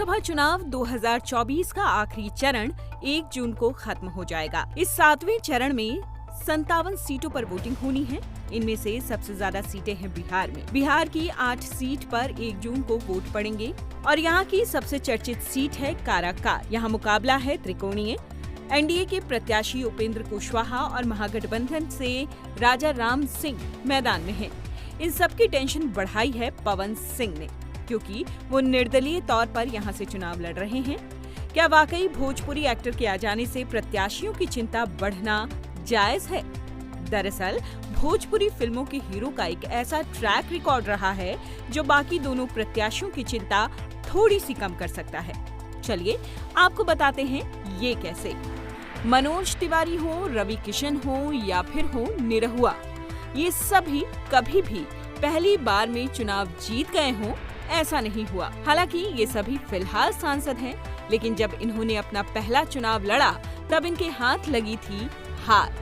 लोकसभा चुनाव 2024 का आखिरी चरण 1 जून को खत्म हो जाएगा। इस 7वें चरण में 57 सीटों पर वोटिंग होनी है। इनमें से सबसे ज्यादा सीटें हैं बिहार में। बिहार की 8 सीट पर 1 जून को वोट पड़ेंगे और यहाँ की सबसे चर्चित सीट है काराकाट। यहाँ मुकाबला है त्रिकोणीय। एनडीए के प्रत्याशी उपेंद्र कुशवाहा और महागठबंधन से राजा राम सिंह मैदान में हैं। इन सबकी टेंशन बढ़ाई है पवन सिंह ने, क्योंकि वो निर्दलीय तौर पर यहाँ से चुनाव लड़ रहे हैं। क्या वाकई भोजपुरी एक्टर के आ जाने से प्रत्याशियों की चिंता बढ़ना जायज है? दरअसल भोजपुरी फिल्मों के हीरो का एक ऐसा ट्रैक रिकॉर्ड रहा है जो बाकी दोनों प्रत्याशियों की चिंता थोड़ी सी कम कर सकता है। चलिए आपको बताते हैं ये कैसे। मनोज तिवारी हो, रवि किशन हो या फिर हो निरहुआ, ये सभी कभी भी पहली बार में चुनाव जीत गए हों ऐसा नहीं हुआ। हालांकि ये सभी फिलहाल सांसद हैं, लेकिन जब इन्होंने अपना पहला चुनाव लड़ा तब इनके हाथ लगी थी हार।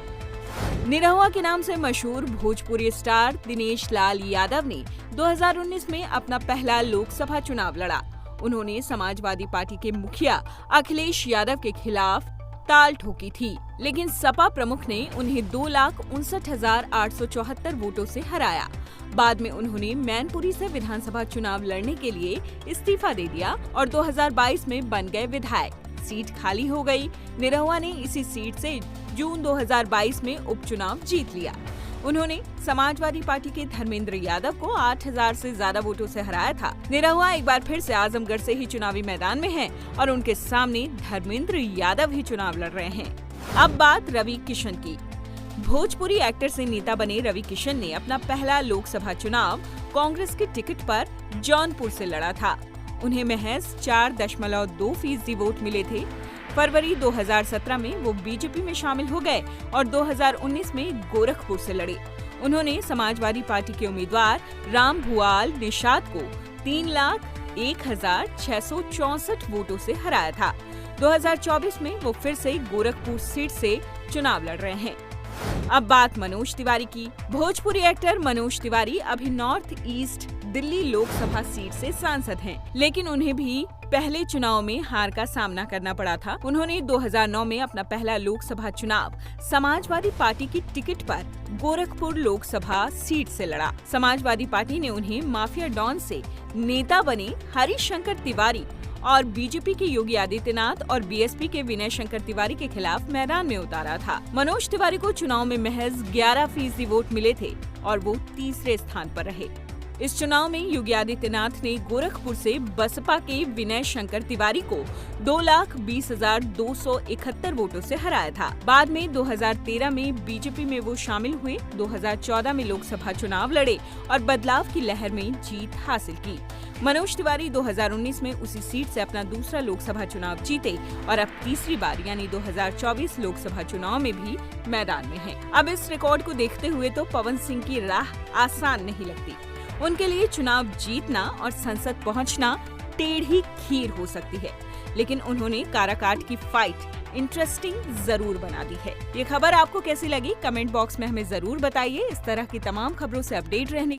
निरहुआ के नाम से मशहूर भोजपुरी स्टार दिनेश लाल यादव ने 2019 में अपना पहला लोकसभा चुनाव लड़ा। उन्होंने समाजवादी पार्टी के मुखिया अखिलेश यादव के खिलाफ ताल ठोकी थी, लेकिन सपा प्रमुख ने उन्हें 2,59,874 वोटों से हराया। बाद में उन्होंने मैनपुरी से विधानसभा चुनाव लड़ने के लिए इस्तीफा दे दिया और 2022 में बन गए विधायक। सीट खाली हो गई। निरहुआ ने इसी सीट से जून 2022 में उपचुनाव जीत लिया। उन्होंने समाजवादी पार्टी के धर्मेंद्र यादव को 8,000 से ज्यादा वोटों से हराया था। निरहुआ एक बार फिर से आजमगढ़ से ही चुनावी मैदान में हैं और उनके सामने धर्मेंद्र यादव ही चुनाव लड़ रहे हैं। अब बात रवि किशन की। भोजपुरी एक्टर से नेता बने रवि किशन ने अपना पहला लोकसभा चुनाव कांग्रेस के टिकट पर जौनपुर से लड़ा था। उन्हें महज 4.2% वोट मिले थे। फरवरी 2017 में वो बीजेपी में शामिल हो गए और 2019 में गोरखपुर से लड़े। उन्होंने समाजवादी पार्टी के उम्मीदवार राम भुआल निषाद को 3,01,664 वोटों से हराया था। 2024 में वो फिर से गोरखपुर सीट से चुनाव लड़ रहे हैं। अब बात मनोज तिवारी की। भोजपुरी एक्टर मनोज तिवारी अभी north east Delhi Lok Sabha seat से सांसद हैं, लेकिन उन्हें भी पहले चुनाव में हार का सामना करना पड़ा था। उन्होंने 2009 में अपना पहला लोकसभा चुनाव समाजवादी पार्टी की टिकट पर गोरखपुर लोकसभा सीट से लड़ा। समाजवादी पार्टी ने उन्हें माफिया डॉन से नेता बने हरिशंकर तिवारी और बीजेपी के योगी आदित्यनाथ और बीएसपी के विनय शंकर तिवारी के खिलाफ मैदान में उतारा था। मनोज तिवारी को चुनाव में महज 11% वोट मिले थे और वो तीसरे स्थान पर रहे। इस चुनाव में योगी आदित्यनाथ ने गोरखपुर से बसपा के विनय शंकर तिवारी को 2,20,271 वोटों से हराया था। बाद में 2013 में बीजेपी में वो शामिल हुए। 2014 में लोकसभा चुनाव लड़े और बदलाव की लहर में जीत हासिल की। मनोज तिवारी 2019 में उसी सीट से अपना दूसरा लोकसभा चुनाव जीते और अब तीसरी बार यानी 2024 लोकसभा चुनाव में भी मैदान में हैं। अब इस रिकॉर्ड को देखते हुए तो पवन सिंह की राह आसान नहीं लगती। उनके लिए चुनाव जीतना और संसद पहुंचना टेढ़ी खीर हो सकती है, लेकिन उन्होंने काराकाट की फाइट इंटरेस्टिंग जरूर बना दी है। ये खबर आपको कैसी लगी कमेंट बॉक्स में हमें जरूर बताइए। इस तरह की तमाम खबरों से अपडेट रहने